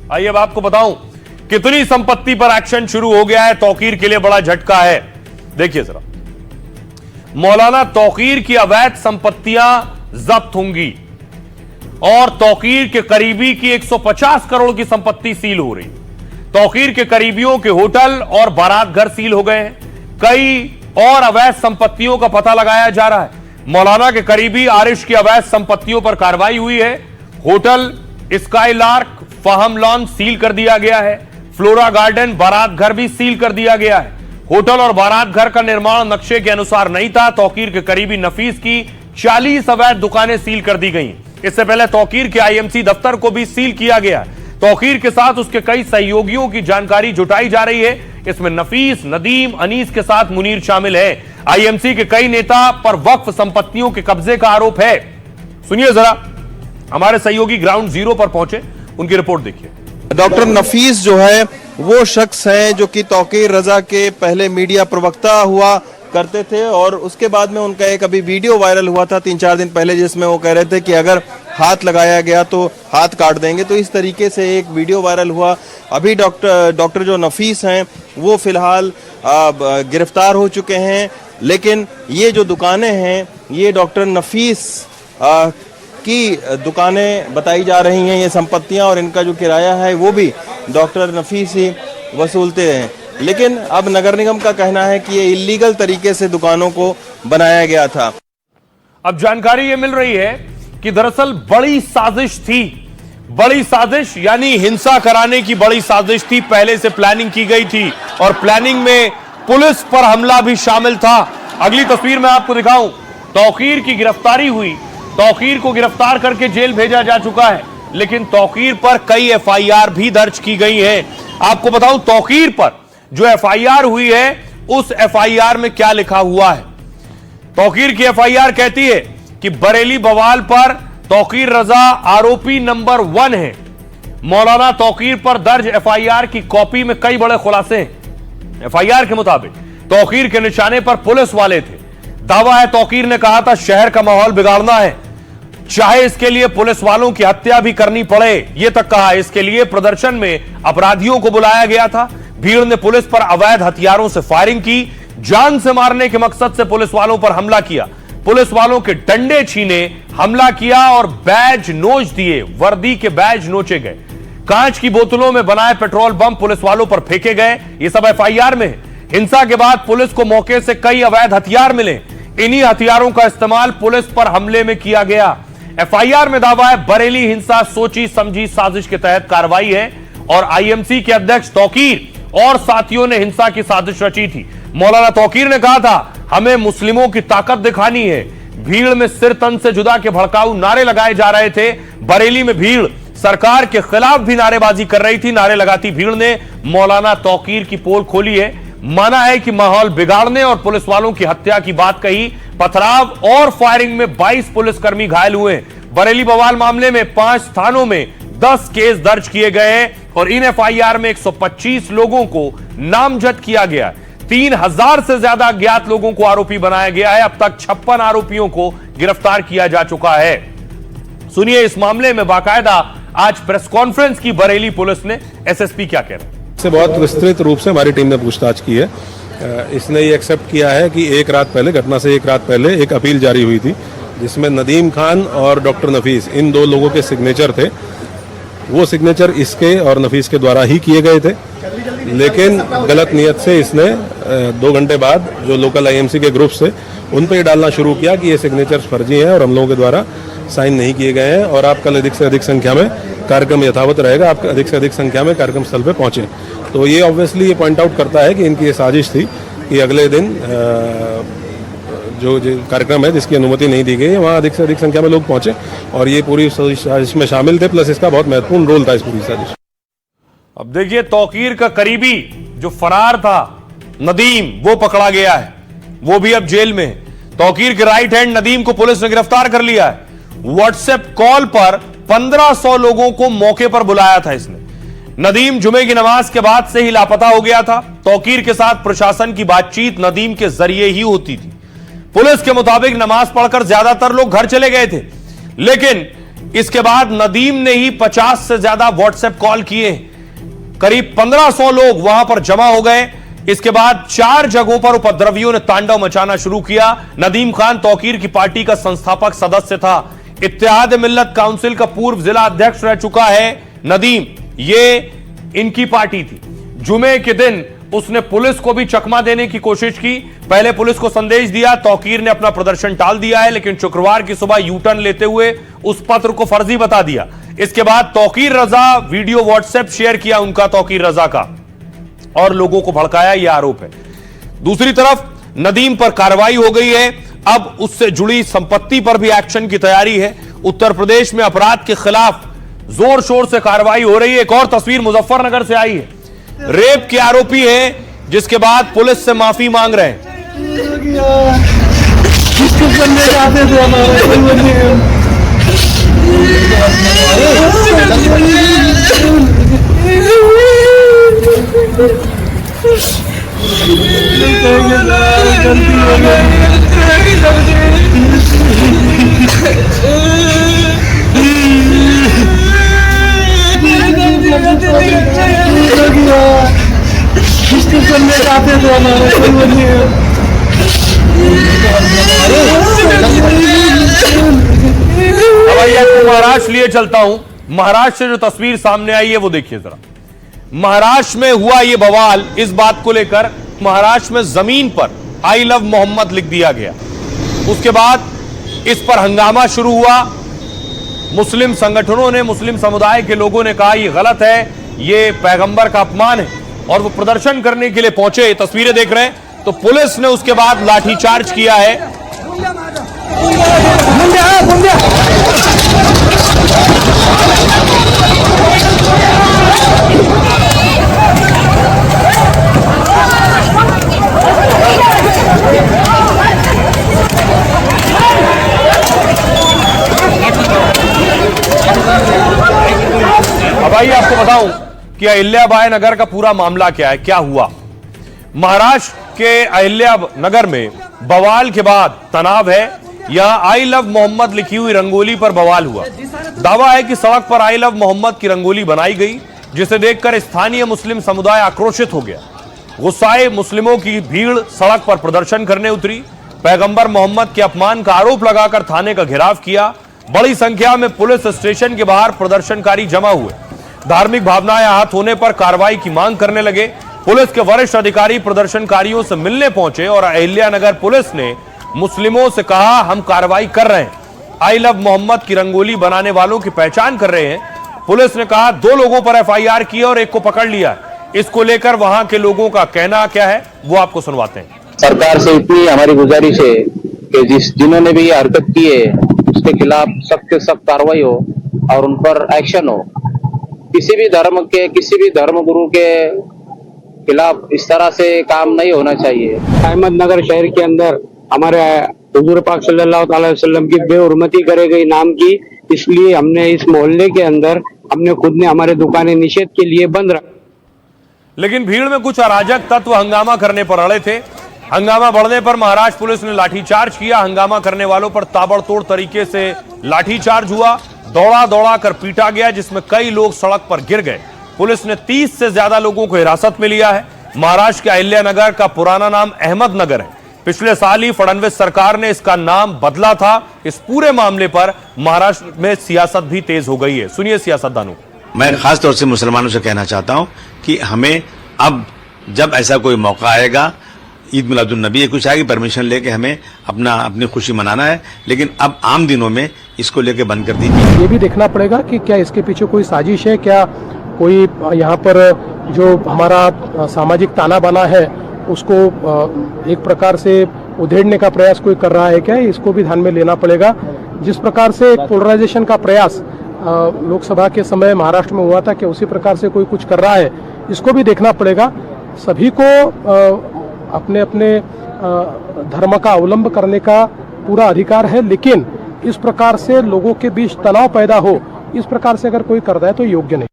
आइए अब आपको बताऊं कितनी संपत्ति पर एक्शन शुरू हो गया है। तौकीर के लिए बड़ा झटका है। देखिए जरा, मौलाना तौकीर की अवैध संपत्तियां जब्त होंगी और तौकीर के करीबी की 150 करोड़ की संपत्ति सील हो रही। तौकीर के करीबियों के होटल और बारात घर सील हो गए हैं। कई और अवैध संपत्तियों का पता लगाया जा रहा है। मौलाना के करीबी आरिश की अवैध संपत्तियों पर कार्रवाई हुई है। होटल स्काईलार्क, फहम लॉन सील कर दिया गया है। फ्लोरा गार्डन, बारात घर भी सील कर दिया गया है। होटल और बारात घर का निर्माण नक्शे के अनुसार नहीं था। तौकीर के करीबी नफीस की 40 अवैध दुकानें सील कर दी गई। इससे पहले तौकीर के आईएमसी दफ्तर को भी सील किया गया। तौकीर के साथ उसके कई सहयोगियों की जानकारी जुटाई जा रही है। इसमें नफीस, नदीम, अनीस के साथ मुनीर शामिल है। आईएमसी के कई नेता पर वक्फ संपत्तियों के कब्जे का आरोप है। सुनिए जरा, हमारे सहयोगी ग्राउंड जीरो पर पहुंचे, उनकी रिपोर्ट देखिए। डॉक्टर नफीस जो है वो शख्स है जो कि तौकीर रजा के पहले मीडिया प्रवक्ता हुआ करते थे और उसके बाद में उनका एक अभी वीडियो वायरल हुआ था 3-4 दिन पहले, जिसमें वो कह रहे थे कि अगर हाथ लगाया गया तो हाथ काट देंगे। तो इस तरीके से एक वीडियो वायरल हुआ। अभी डॉक्टर जो नफीस हैं वो फिलहाल गिरफ्तार हो चुके हैं, लेकिन ये जो दुकानें हैं ये डॉक्टर नफीस की दुकानें बताई जा रही हैं, ये संपत्तियां, और इनका जो किराया है वो भी डॉक्टर नफीस ही वसूलते हैं। लेकिन अब नगर निगम का कहना है कि ये इल्लीगल तरीके से दुकानों को बनाया गया था। अब जानकारी ये मिल रही है कि दरअसल बड़ी साजिश थी। बड़ी साजिश यानी हिंसा कराने की बड़ी साजिश थी। पहले से प्लानिंग की गई थी और प्लानिंग में पुलिस पर हमला भी शामिल था। अगली तस्वीर में आपको दिखाऊं, तौकीर की गिरफ्तारी हुई। तौकीर को गिरफ्तार करके जेल भेजा जा चुका है, लेकिन तौकीर पर कई एफआईआर भी दर्ज की गई है। आपको बताऊं, तौकीर पर जो एफआईआर हुई है उस एफआईआर में क्या लिखा हुआ है। तौकीर की एफआईआर कहती है कि बरेली बवाल पर तौकीर रजा आरोपी नंबर 1 है। मौलाना तौकीर पर दर्ज एफआईआर की कॉपी में कई बड़े खुलासे हैं। एफआईआर के मुताबिक तौकीर के निशाने पर पुलिस वाले थे। दावा है तौकीर ने कहा था शहर का माहौल बिगाड़ना है, चाहे इसके लिए पुलिस वालों की हत्या भी करनी पड़े। यह तक कहा इसके लिए प्रदर्शन में अपराधियों को बुलाया गया था। भीड़ ने पुलिस पर अवैध हथियारों से फायरिंग की। जान से मारने के मकसद से पुलिस वालों पर हमला किया। पुलिस वालों के डंडे छीने हमला किया और बैज नोच दिए। वर्दी के बैज नोचे गए। कांच की बोतलों में बनाए पेट्रोल बम पुलिस वालों पर फेंके गए। ये सब एफआईआर में है। हिंसा के बाद पुलिस को मौके से कई अवैध हथियार मिले। इन्हीं हथियारों का इस्तेमाल पुलिस पर हमले में किया गया। एफआईआर में दावा है बरेली हिंसा सोची समझी साजिश के तहत कार्रवाई है और आईएमसी के अध्यक्ष तौकीर और साथियों ने हिंसा की साजिश रची थी। मौलाना तौकीर ने कहा था हमें मुस्लिमों की ताकत दिखानी है। भीड़ में सिर तन से जुदा के भड़काऊ नारे लगाए जा रहे थे। बरेली में भीड़ सरकार के खिलाफ भी नारेबाजी कर रही थी। नारे लगाती भीड़ ने मौलाना तौकीर की पोल खोली है। माना है कि माहौल बिगाड़ने और पुलिस वालों की हत्या की बात कही। पथराव और फायरिंग में 22 पुलिसकर्मी घायल हुए। बरेली बवाल मामले में 5 थानों में 10 केस दर्ज किए गए हैं और इन एफआईआर में 125 लोगों को नामजद किया गया। 3000 से ज्यादा अज्ञात लोगों को आरोपी बनाया गया है। अब तक 56 आरोपियों को गिरफ्तार किया जा चुका है। सुनिए, इस मामले में बाकायदा आज प्रेस कॉन्फ्रेंस की बरेली पुलिस ने। एसएसपी क्या कह रहे हैं? से बहुत विस्तृत रूप से हमारी टीम ने पूछताछ की है। इसने ये एक्सेप्ट किया है कि एक रात पहले, घटना से एक रात पहले एक अपील जारी हुई थी जिसमें नदीम खान और डॉक्टर नफीस, इन 2 लोगों के सिग्नेचर थे। वो सिग्नेचर इसके और नफीस के द्वारा ही किए गए थे, लेकिन गलत नियत से इसने 2 घंटे बाद जो लोकल आईएमसी के ग्रुप से उन पर डालना शुरू किया कि ये सिग्नेचर्स फर्जी हैं और हम लोगों के द्वारा साइन नहीं किए गए हैं और आप कल अधिक से अधिक संख्या में कार्यक्रम यथावत रहेगा, आप अधिक से अधिक संख्या में कार्यक्रम स्थल पे पहुंचे। तो ये ऑब्वियसली ये पॉइंट आउट करता है कि इनकी ये साजिश थी कि अगले दिन जो कार्यक्रम है जिसकी अनुमति नहीं दी गई है वहाँ अधिक से अधिक संख्या में लोग पहुंचे और ये पूरी साजिश में शामिल थे। प्लस इसका बहुत महत्वपूर्ण रोल था इस पूरी साजिश। अब देखिए, तौकीर का करीबी जो फरार था नदीम, वो पकड़ा गया है। वो भी अब जेल में है। तौकीर के राइट हैंड नदीम को पुलिस ने गिरफ्तार कर लिया है। व्हाट्सएप कॉल पर 1500 लोगों को मौके पर बुलाया था इसने। नदीम जुमे की नमाज के बाद से ही लापता हो गया था। तौकीर के साथ प्रशासन की बातचीत नदीम के जरिए ही होती थी। पुलिस के मुताबिक नमाज पढ़कर ज्यादातर लोग घर चले गए थे, लेकिन इसके बाद नदीम ने ही 50 से ज्यादा व्हाट्सएप कॉल किए। करीब 1500 लोग वहां पर जमा हो गए। इसके बाद 4 जगहों पर उपद्रवियों ने तांडव मचाना शुरू किया। नदीम खान तौकीर की पार्टी का संस्थापक सदस्य था। इत्तेहाद मिल्लत काउंसिल का पूर्व जिला अध्यक्ष रह चुका है नदीम। ये इनकी पार्टी थी। जुमे के दिन उसने पुलिस को भी चकमा देने की कोशिश की। पहले पुलिस को संदेश दिया, तौकीर ने अपना प्रदर्शन टाल दिया है, लेकिन शुक्रवार की सुबह यू टर्न लेते हुए उस पत्र को फर्जी बता दिया। इसके बाद तौकीर रजा वीडियो व्हाट्सएप शेयर किया उनका, तौकीर रजा का, और लोगों को भड़काया, यह आरोप है। दूसरी तरफ नदीम पर कार्रवाई हो गई है। अब उससे जुड़ी संपत्ति पर भी एक्शन की तैयारी है। उत्तर प्रदेश में अपराध के खिलाफ जोर शोर से कार्रवाई हो रही है। एक और तस्वीर मुजफ्फरनगर से आई है। रेप के आरोपी हैं, जिसके बाद पुलिस से माफी मांग रहे हैं। महाराष्ट्र लिए चलता हूं। महाराष्ट्र से जो तस्वीर सामने आई है वो देखिए जरा। महाराष्ट्र में हुआ ये बवाल, इस बात को लेकर महाराष्ट्र में जमीन पर आई लव मोहम्मद लिख दिया गया। उसके बाद इस पर हंगामा शुरू हुआ। मुस्लिम संगठनों ने, मुस्लिम समुदाय के लोगों ने कहा ये गलत है, ये पैगंबर का अपमान है, और वो प्रदर्शन करने के लिए पहुंचे। तस्वीरें देख रहे हैं। तो पुलिस ने उसके बाद लाठीचार्ज किया है। अब आइए आपको बताऊं कि अहिल्याबाई नगर का पूरा मामला क्या है, क्या हुआ। महाराष्ट्र के अहिल्या नगर में बवाल के बाद तनाव है। यहां आई लव मोहम्मद लिखी हुई रंगोली पर बवाल हुआ। दावा है कि सड़क पर आई लव मोहम्मद की रंगोली बनाई गई, जिसे देखकर स्थानीय मुस्लिम समुदाय आक्रोशित हो गया। गुस्साए मुस्लिमों की भीड़ सड़क पर प्रदर्शन करने उतरी। पैगंबर मोहम्मद के अपमान का आरोप लगाकर थाने का घेराव किया। बड़ी संख्या में पुलिस स्टेशन के बाहर प्रदर्शनकारी जमा हुए। धार्मिक भावनाएं आहत होने पर कार्रवाई की मांग करने लगे। पुलिस के वरिष्ठ अधिकारी प्रदर्शनकारियों से मिलने पहुंचे और अहिल्यानगर पुलिस ने मुस्लिमों से कहा, हम कार्रवाई कर रहे हैं, आई लव मोहम्मद की रंगोली बनाने वालों की पहचान कर रहे हैं। पुलिस ने कहा 2 लोगों पर एफआईआर की और एक को पकड़ लिया। इसको लेकर वहां के लोगों का कहना क्या है वो आपको सुनवाते हैं। सरकार से इतनी हमारी गुजारिश है कि जिन्होंने भी ये हरकत की है उसके खिलाफ सख्त से सख्त कार्रवाई हो और उन पर एक्शन हो। किसी भी धर्म गुरु के खिलाफ इस तरह से काम नहीं होना चाहिए। अहमदनगर शहर के अंदर हमारे हुजूर पाक सल्लल्लाहु अलैहि वसल्लम की बेहुरमती करे गई नाम की, इसलिए हमने इस मोहल्ले के अंदर हमने खुद ने हमारे दुकानें निषेध के लिए बंद रखा। लेकिन भीड़ में कुछ अराजक तत्व हंगामा करने पर अड़े थे। हंगामा बढ़ने पर महाराष्ट्र पुलिस ने लाठीचार्ज किया। हंगामा करने वालों पर ताबड़तोड़ तरीके से लाठीचार्ज हुआ। दौड़ा दौड़ा कर पीटा गया, जिसमें कई लोग सड़क पर गिर गए। पुलिस ने 30 से ज्यादा लोगों को हिरासत में लिया है। महाराष्ट्र के अहिल्यानगर का पुराना नाम अहमदनगर है। पिछले साल ही फडणवीस सरकार ने इसका नाम बदला था। इस पूरे मामले पर महाराष्ट्र में सियासत भी तेज हो गई है। सुनिए सियासतदानों। मैं खास तौर से मुसलमानों से कहना चाहता हूं कि हमें अब जब ऐसा कोई मौका आएगा, ईद मिलादुन नबी कुछ आएगी, परमिशन लेके हमें अपनी खुशी मनाना है, लेकिन अब आम दिनों में इसको लेके बंद कर दीजिए। ये भी देखना पड़ेगा कि क्या इसके पीछे कोई साजिश है, क्या कोई यहाँ पर जो हमारा सामाजिक ताना बाना है उसको एक प्रकार से उधेड़ने का प्रयास कोई कर रहा है क्या, इसको भी ध्यान में लेना पड़ेगा। जिस प्रकार से पोलराइजेशन का प्रयास लोकसभा के समय महाराष्ट्र में हुआ था, कि उसी प्रकार से कोई कुछ कर रहा है, इसको भी देखना पड़ेगा। सभी को अपने अपने धर्म का अवलंब करने का पूरा अधिकार है, लेकिन इस प्रकार से लोगों के बीच तनाव पैदा हो, इस प्रकार से अगर कोई करता है तो योग्य नहीं।